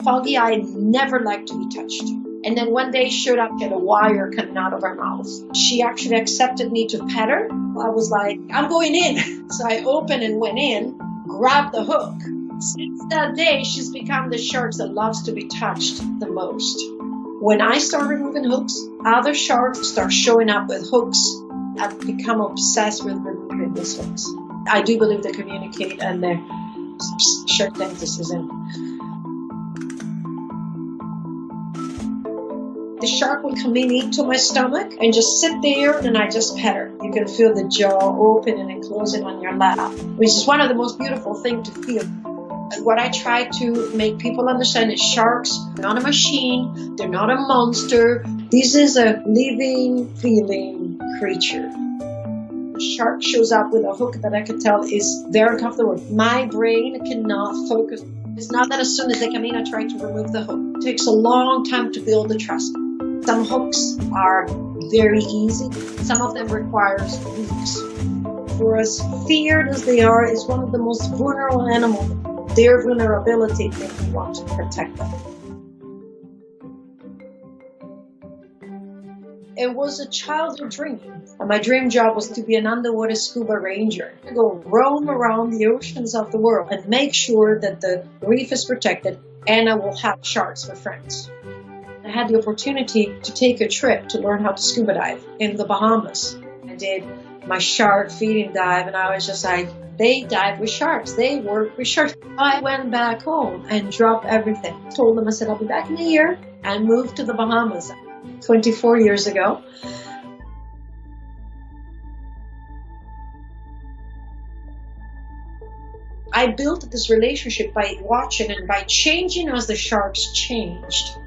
Foggy, I never liked to be touched. And then one day showed up, had a wire coming out of her mouth. She actually accepted me to pet her. I was like, I'm going in. So I opened and went in, grabbed the hook. Since that day, she's become the shark that loves to be touched the most. When I start removing hooks, other sharks start showing up with hooks. I've become obsessed with removing these hooks. I do believe they communicate, and the shark dentist is in. The shark will come in, eat to my stomach, and just sit there, and I just pet her. You can feel the jaw opening and closing on your lap, which is one of the most beautiful things to feel. And what I try to make people understand is sharks are not a machine, they're not a monster. This is a living, feeling creature. A shark shows up with a hook that I can tell is very comfortable. My brain cannot focus. It's not that as soon as they come in, I try to remove the hook. It takes a long time to build the trust. Some hooks are very easy. Some of them requires weeks. For as feared as they are, it's one of the most vulnerable animals. Their vulnerability makes me want to protect them. It was a childhood dream. My dream job was to be an underwater scuba ranger. To go roam around the oceans of the world and make sure that the reef is protected and I will have sharks for friends. I had the opportunity to take a trip to learn how to scuba dive in the Bahamas. I did my shark feeding dive and I was just like, they dive with sharks, they work with sharks. I went back home and dropped everything. Told them, I said, I'll be back in a year, and moved to the Bahamas 24 years ago. I built this relationship by watching and by changing as the sharks changed.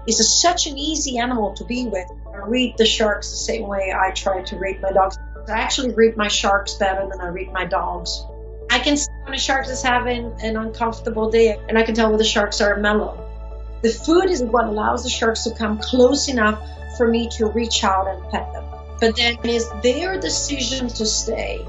It's such an easy animal to be with. I read the sharks the same way I try to read my dogs. I actually read my sharks better than I read my dogs. I can see when a shark is having an uncomfortable day, and I can tell when the sharks are mellow. The food is what allows the sharks to come close enough for me to reach out and pet them. But then it's their decision to stay.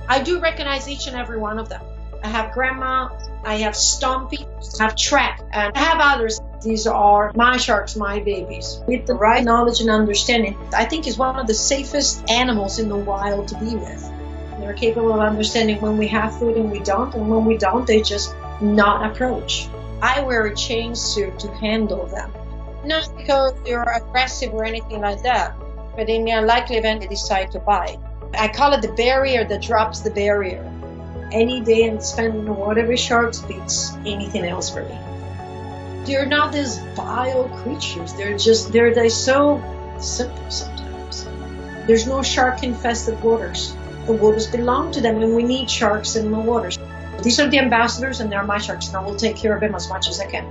I do recognize each and every one of them. I have Grandma, I have Stompy, I have Track, and I have others. These are my sharks, my babies. With the right knowledge and understanding, I think is one of the safest animals in the wild to be with. They're capable of understanding when we have food and we don't, and when we don't, they just not approach. I wear a chain suit to handle them. Not because they're aggressive or anything like that, but in the unlikely event they decide to bite. I call it the barrier that drops the barrier. Any day and spent in the water with sharks beats anything else for me. They're not these vile creatures. They're so simple sometimes. There's no shark-infested waters. The waters belong to them, and we need sharks in the waters. These are the ambassadors, and they're my sharks, and I will take care of them as much as I can.